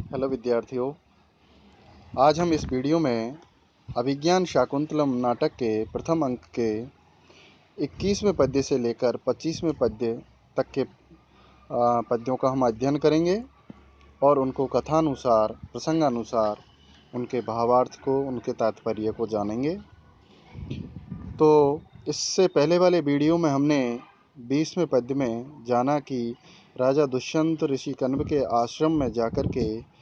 Hello विद्यार्थियों, आज हम इस वीडियो में अभिज्ञान शाकुंतलम नाटक के प्रथम अंक के 21वें पद्य से लेकर 25वें पद्य तक के पद्यों का हम अध्ययन करेंगे और उनको कथानुसार, प्रसंगानुसार उनके भावार्थ को, उनके तात्पर्य को जानेंगे। तो इससे पहले वाले वीडियो में हमने 20वें पद्य में जाना कि राजा दुष्यंत ऋषि कण्व के आश्रम में जाकर के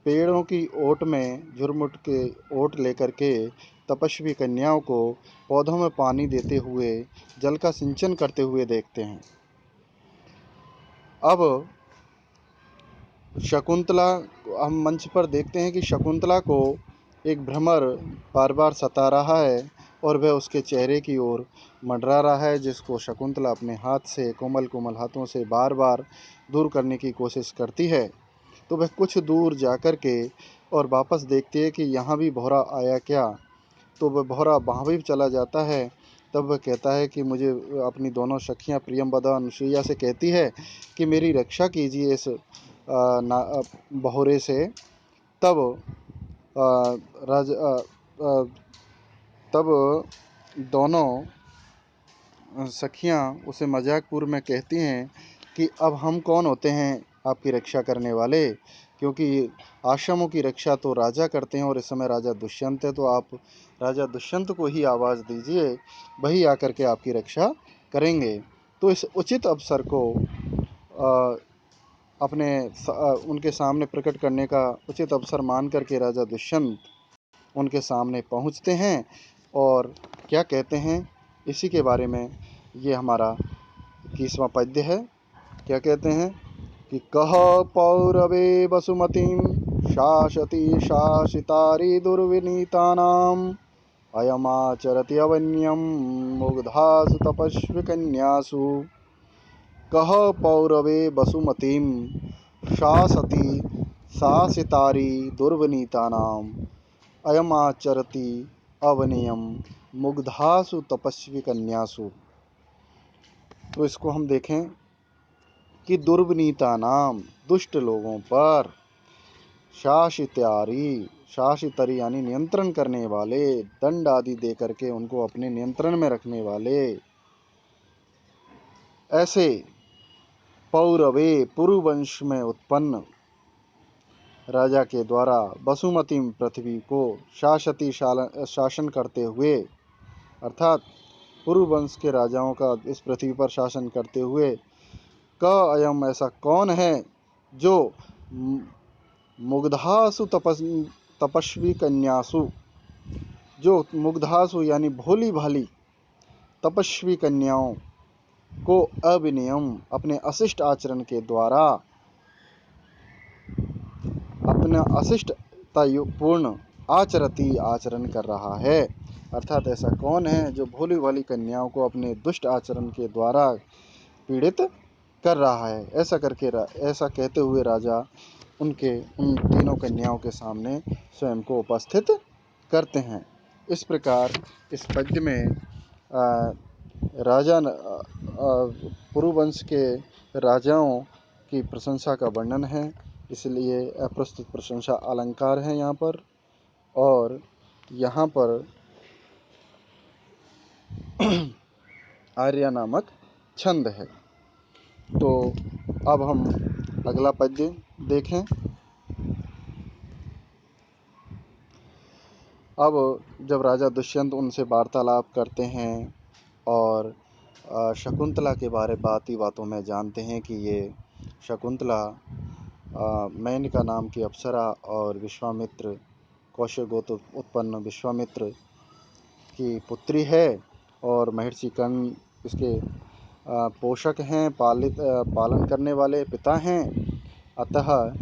पेड़ों की ओट में झुरमुट के ओट लेकर के तपस्वी कन्याओं को पौधों में पानी देते हुए जल का सिंचन करते हुए देखते हैं। अब शकुंतला, हम मंच पर देखते हैं कि शकुंतला को एक भ्रमर बार बार सता रहा है और वह उसके चेहरे की ओर मंडरा रहा है, जिसको शकुंतला अपने हाथ से, कोमल कोमल हाथों से बार बार दूर करने की कोशिश करती है। तो वह कुछ दूर जाकर के और वापस देखती है कि यहाँ भी भौरा आया क्या। तो वह भौरा वहाँ भी चला जाता है। तब वह कहता है कि मुझे, अपनी दोनों सखियाँ प्रियंवदा अनुसुईया से कहती है कि मेरी रक्षा कीजिए इस भौरे से। तब तब दोनों सखियाँ उसे मजाकपूर्व में कहती हैं कि अब हम कौन होते हैं आपकी रक्षा करने वाले, क्योंकि आश्रमों की रक्षा तो राजा करते हैं और इस समय राजा दुष्यंत है, तो आप राजा दुष्यंत को ही आवाज़ दीजिए, वही आकर के आपकी रक्षा करेंगे। तो इस उचित अवसर को उनके सामने प्रकट करने का उचित अवसर मान करके राजा दुष्यंत उनके सामने पहुंचते हैं और क्या कहते हैं, इसी के बारे में ये हमारा 21वां पद्य है। क्या कहते हैं कि कह पौरवे वसुमतीं शासति शासितारी दुर्विनीतानाम् अयमाचरति अवन्यं मुग्धासु तपस्विकन्यासु। कह पौरवे वसुमतीं शासति शासितारी दुर्विनीतानाम् अयमाचरति अवनियम मुग्धासु तपस्वी कन्यासु। तो इसको हम देखें कि दुर्विनीता नाम, दुष्ट लोगों पर, शासितारी यानी नियंत्रण करने वाले, दंड आदि दे करके उनको अपने नियंत्रण में रखने वाले, ऐसे पौरवे पुरुवंश में उत्पन्न राजा के द्वारा वसुमती पृथ्वी को शासन करते हुए, अर्थात पुरुवंश के राजाओं का इस पृथ्वी पर शासन करते हुए, क अयम ऐसा कौन है जो मुग्धासु तपस्वी कन्यासु, जो मुग्धासु यानी भोली भाली तपस्वी कन्याओं को अविनियम अपने अशिष्ट आचरण के द्वारा, अपना अशिष्टतापूर्ण आचरण कर रहा है। अर्थात ऐसा कौन है जो भोली भाली कन्याओं को अपने दुष्ट आचरण के द्वारा पीड़ित कर रहा है। ऐसा कहते हुए राजा उन तीनों कन्याओं के सामने स्वयं को उपस्थित करते हैं। इस प्रकार इस पद्य में पुरुवंश के राजाओं की प्रशंसा का वर्णन है, इसलिए अप्रस्तुत प्रशंसा अलंकार है यहाँ पर, और यहाँ पर आर्या नामक छंद है। तो अब हम अगला पद्य देखें। अब जब राजा दुष्यंत उनसे वार्तालाप करते हैं और शकुंतला के बातों में जानते हैं कि ये शकुंतला मेनका नाम की अप्सरा और विश्वामित्र, कौशिक गोत्र उत्पन्न विश्वामित्र की पुत्री है और महर्षि कर्ण इसके पोषक हैं, पालन करने वाले पिता हैं, अतः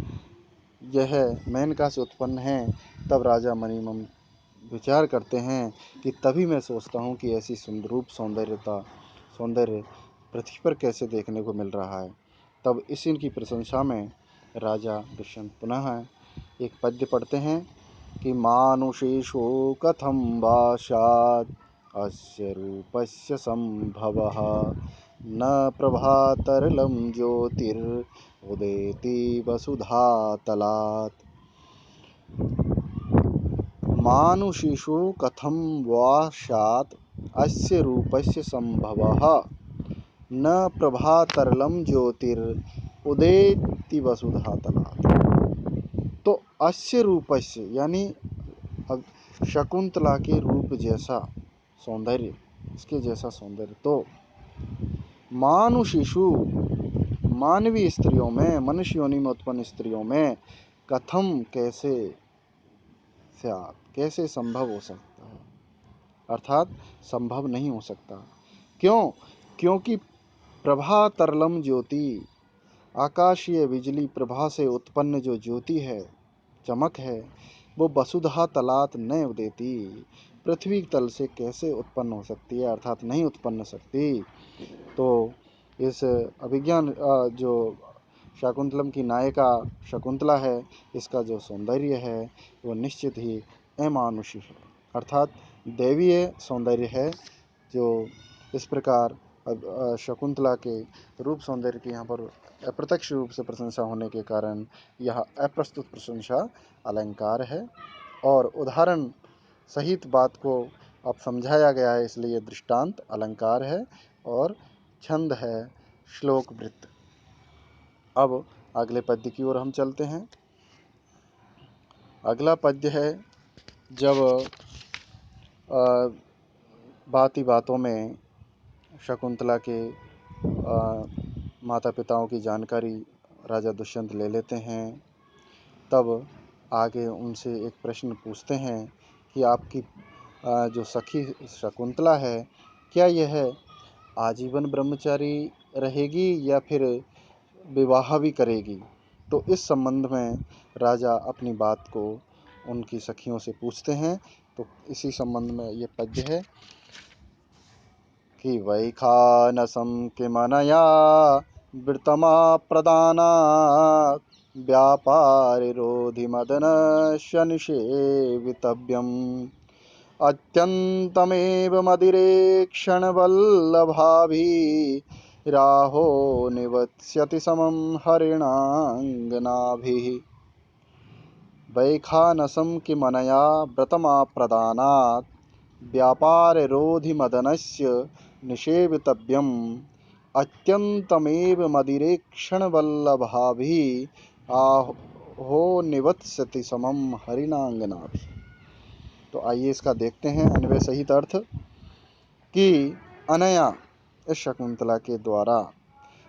यह मेनका से उत्पन्न है। तब राजा मणिमम विचार करते हैं कि तभी मैं सोचता हूँ कि ऐसी सौंदर्य पृथ्वी पर कैसे देखने को मिल रहा है। तब इसी की प्रशंसा में राजा दुष्यंत पुनः एक पद्य पढ़ते हैं कि मानुषेषु कथं वा स्यात् अस्य रूपस्य संभवः न प्रभातरलं ज्योतिरुदेति वसुधातलात्। मानुषीषु कथं वा स्यात् अस्य रूपस्य संभवः न प्रभातरलं ज्योतिरुदेति वसुधातलात्। तो अस्य रूपस्य यानी शकुंतला के रूप जैसा सौंदर्य, इसके जैसा सौंदर्य तो मानुषीषु मानवीय स्त्रियों में, मनुष्य योनि में उत्पन्न स्त्रियों में कथम कैसे स्यात् कैसे संभव हो सकता है, अर्थात संभव नहीं हो सकता। क्यों? क्योंकि प्रभा तरलम ज्योति, आकाशीय बिजली प्रभा से उत्पन्न जो ज्योति है, चमक है, वो वसुधा तलात न उदेती, पृथ्वी तल से कैसे उत्पन्न हो सकती है, अर्थात नहीं उत्पन्न सकती। तो इस अभिज्ञान जो शाकुंतलम की नायिका शकुंतला है, इसका जो सौंदर्य है वो निश्चित ही अमानुषी है, अर्थात दैवीय सौंदर्य है। जो इस प्रकार शकुंतला के रूप सौंदर्य की यहाँ पर अप्रत्यक्ष रूप से प्रशंसा होने के कारण यह अप्रस्तुत प्रशंसा अलंकार है, और उदाहरण सहित बात को अब समझाया गया है, इसलिए दृष्टांत अलंकार है और छंद है श्लोक वृत्त। अब अगले पद्य की ओर हम चलते हैं। अगला पद्य है, जब बाती बातों में शकुंतला के माता पिताओं की जानकारी राजा दुष्यंत ले लेते हैं, तब आगे उनसे एक प्रश्न पूछते हैं कि आपकी जो सखी शकुंतला है, क्या यह आजीवन ब्रह्मचारी रहेगी या फिर विवाह भी करेगी। तो इस संबंध में राजा अपनी बात को उनकी सखियों से पूछते हैं। तो इसी संबंध में ये पद्य है कि वैखानसं किमनया वृतमा प्रदानात् व्यापारिरोधि मदनस्य निषेवितव्यम् अत्यन्तमेव मदिरेक्षणवल्लभाभिः राहो निवत्स्यति समं हरिणाङ्गनाभिः। वैखानसं किमनया व्रतमाप्रदानात् व्यापाररोधिमदनस्य निषेवितव्यम् अत्यन्तमेव मदिरेक्षणवल्लभाभिः आहो निवत्स्यति समं हरिणाङ्गनाभिः। तो आइए इसका देखते हैं अन्वय सहित अर्थ कि अनया इस शकुंतला के द्वारा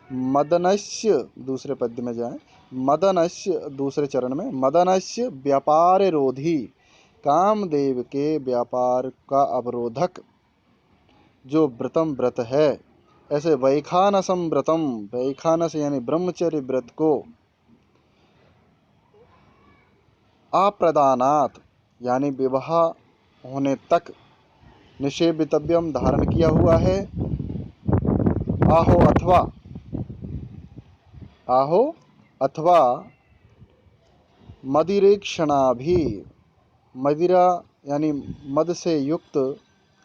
मदनस्य, दूसरे पद्य में जाएं, मदनस्य दूसरे चरण में, मदनस्य व्यापार रोधी, कामदेव के व्यापार का अवरोधक जो व्रतम व्रत है, ऐसे वैखानसम व्रतम, वैखानस यानी ब्रह्मचर्य व्रत को अप्रदानात् यानी विवाह होने तक निषेवितव्यम धारण किया हुआ है, आहो अथवा मदिरेक्षणा भी, मदिरा यानी मद से युक्त,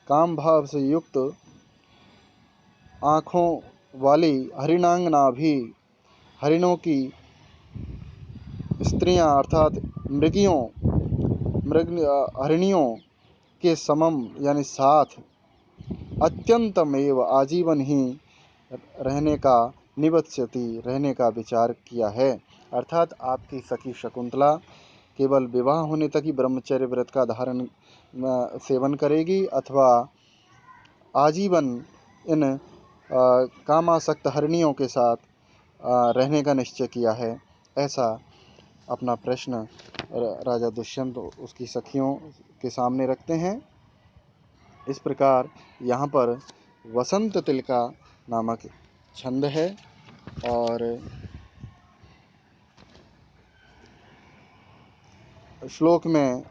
काम भाव से युक्त आँखों वाली हरिणांगना भी, हरिणों की स्त्रियां अर्थात हरिणियों के समम यानी साथ, अत्यंतमेव आजीवन ही रहने का, निवत्स्यति रहने का विचार किया है। अर्थात आपकी सखी शकुंतला केवल विवाह होने तक ही ब्रह्मचर्य व्रत का धारण सेवन करेगी अथवा आजीवन इन कामासक्त हरिणियों के साथ रहने का निश्चय किया है। ऐसा अपना प्रश्न राजा दुष्यंत उसकी सखियों के सामने रखते हैं। इस प्रकार यहाँ पर वसंत तिलका नामक छंद है और श्लोक में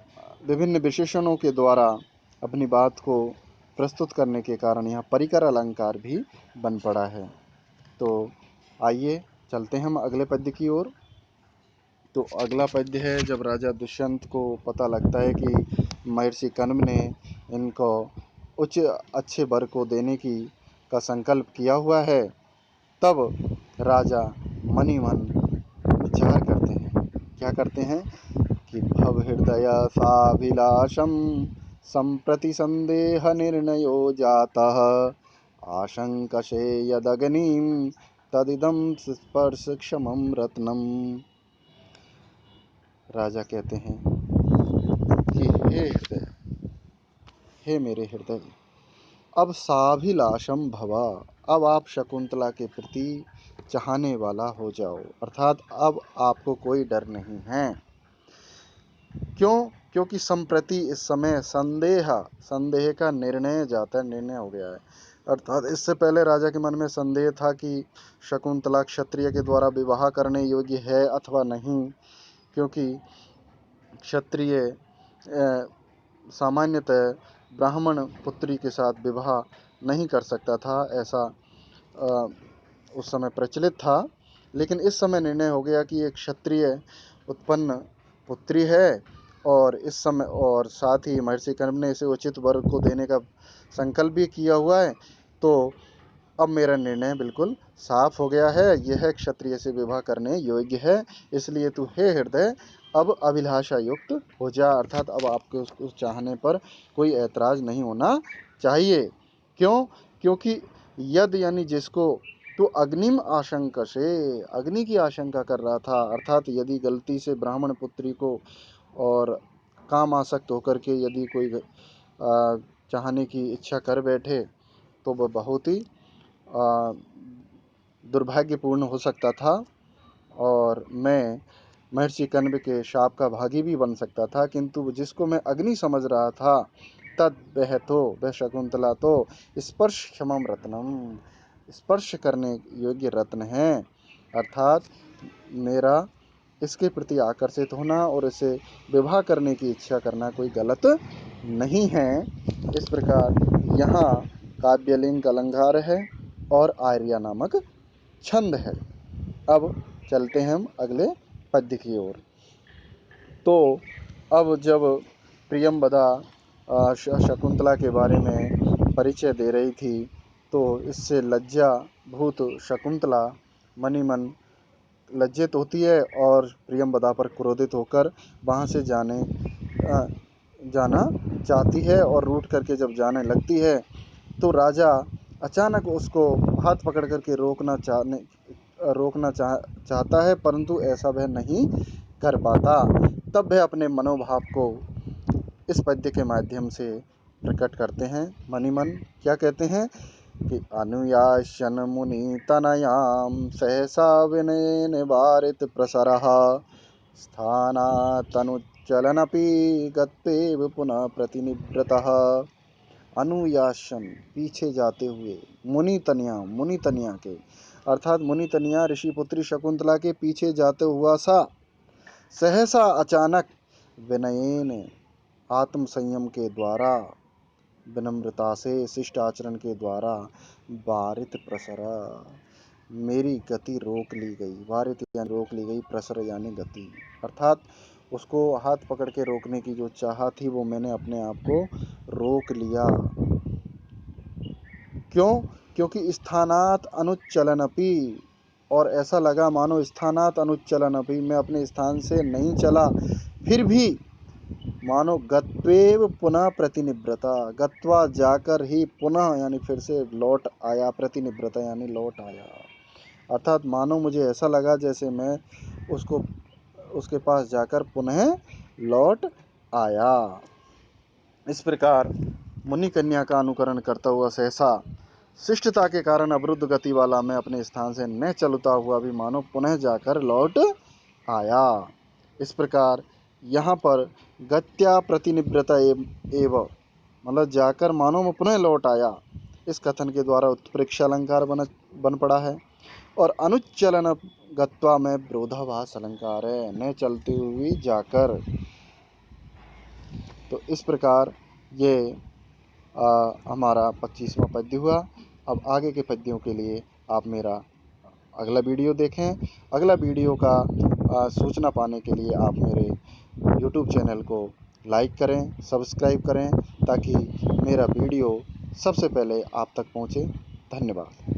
विभिन्न विशेषणों के द्वारा अपनी बात को प्रस्तुत करने के कारण यह परिकर अलंकार भी बन पड़ा है। तो आइए चलते हैं हम अगले पद्य की ओर। तो अगला पद्य है, जब राजा दुष्यंत को पता लगता है कि महर्षि कण्व ने इनको उच्च अच्छे वर को देने का संकल्प किया हुआ है, तब राजा मनि मन विचार करते हैं। क्या करते हैं कि भवहृदय साभिलाषं सम्प्रति संदेह निर्णयो जातः आशंकसे यदग्निं तदिदं स्पर्शक्षमं रत्नम। राजा कहते हैं कि हे हृदय, हे मेरे हृदय, अब साभिलाषम भवा, अब आप शकुंतला के प्रति चाहने वाला हो जाओ, अर्थात अब आपको कोई डर नहीं है। क्यों? क्योंकि संप्रति इस समय संदेह का निर्णय जाता है, निर्णय हो गया है। अर्थात इससे पहले राजा के मन में संदेह था कि शकुंतला क्षत्रिय के द्वारा विवाह करने योग्य है अथवा नहीं, क्योंकि क्षत्रिय सामान्यतः ब्राह्मण पुत्री के साथ विवाह नहीं कर सकता था, ऐसा उस समय प्रचलित था। लेकिन इस समय निर्णय हो गया कि एक क्षत्रिय उत्पन्न पुत्री है और इस समय और साथ ही महर्षि कर्म ने इसे उचित वर को देने का संकल्प भी किया हुआ है। तो अब मेरा निर्णय बिल्कुल साफ हो गया है, यह क्षत्रिय से विवाह करने योग्य है, इसलिए तू हे हृदय अब अभिलाषा युक्त हो जा, अर्थात अब आपके उस चाहने पर कोई ऐतराज नहीं होना चाहिए। क्यों? क्योंकि यद यानी जिसको तो अग्निम आशंका से, अग्नि की आशंका कर रहा था, अर्थात यदि गलती से ब्राह्मण पुत्री को और काम आसक्त होकर के यदि कोई चाहने की इच्छा कर बैठे तो वह बहुत ही दुर्भाग्यपूर्ण हो सकता था और मैं महर्षि कण्व के शाप का भागी भी बन सकता था। किंतु जिसको मैं अग्नि समझ रहा था तद वह शकुंतला तो स्पर्श क्षमम रत्नम, स्पर्श करने योग्य रत्न है, अर्थात मेरा इसके प्रति आकर्षित होना और इसे विवाह करने की इच्छा करना कोई गलत नहीं है। इस प्रकार यहाँ काव्यलिंग अलंकार है और आर्या नामक छंद है। अब चलते हैं हम अगले पद्य की ओर। तो अब जब प्रियंवदा शकुंतला के बारे में परिचय दे रही थी तो इससे लज्जा भूत शकुंतला मनी मन लज्जित होती है और प्रियंवदा पर क्रोधित होकर वहाँ से जाना चाहती है और रूठ करके जब जाने लगती है तो राजा अचानक उसको हाथ पकड़ करके रोकना चाहता है, परंतु ऐसा वह नहीं कर पाता। तब वह अपने मनोभाव को इस पद्य के माध्यम से प्रकट करते हैं। मणिमन क्या कहते हैं कि अनुयाशन मुनि तनयाम सहसा विनय निवारित प्रसरः स्थानातनुचलनपि गत्वेव पुनः प्रतिनिवृतः। अनुयाशन पीछे जाते हुए, मुनि तनिया के अर्थात मुनि तनिया ऋषिपुत्री शकुंतला के पीछे जाते हुआ सा सहसा अचानक विनयेन आत्म संयम के द्वारा, विनम्रता से शिष्ट आचरण के द्वारा वारित प्रसर मेरी गति रोक ली गई, वारित यानी रोक ली गई, प्रसर यानी गति, अर्थात उसको हाथ पकड़ के रोकने की जो चाह थी वो मैंने अपने आप को रोक लिया। क्यों? क्योंकि स्थानात अनुच्चलनपि, और ऐसा लगा मानो स्थानात अनुच्चलनपि, मैं अपने स्थान से नहीं चला, फिर भी मानो गत्वेव पुनः प्रतिनिव्रता, गत्वा जाकर ही पुनः यानी फिर से लौट आया, प्रतिनिव्रता यानी लौट आया, अर्थात मानो मुझे ऐसा लगा जैसे मैं उसके पास जाकर पुनः लौट आया। इस प्रकार मुनि कन्या का अनुकरण करता हुआ सहसा शिष्टता के कारण अवरुद्ध गति वाला मैं अपने स्थान से न चलता हुआ भी मानो पुनः जाकर लौट आया। इस प्रकार यहाँ पर गत्या प्रतिनिवृत एव मतलब जाकर मानो मैं पुनः लौट आया, इस कथन के द्वारा उत्प्रेक्षा अलंकार बन पड़ा है। और अनुच्चलन गत्वा में विरोधाभास अलंकार है, न चलते हुए जाकर। तो इस प्रकार ये हमारा 25वां पद्य हुआ। अब आगे के पद्यों के लिए आप मेरा अगला वीडियो देखें। अगला वीडियो का सूचना पाने के लिए आप मेरे YouTube चैनल को लाइक करें, सब्सक्राइब करें, ताकि मेरा वीडियो सबसे पहले आप तक पहुंचे। धन्यवाद।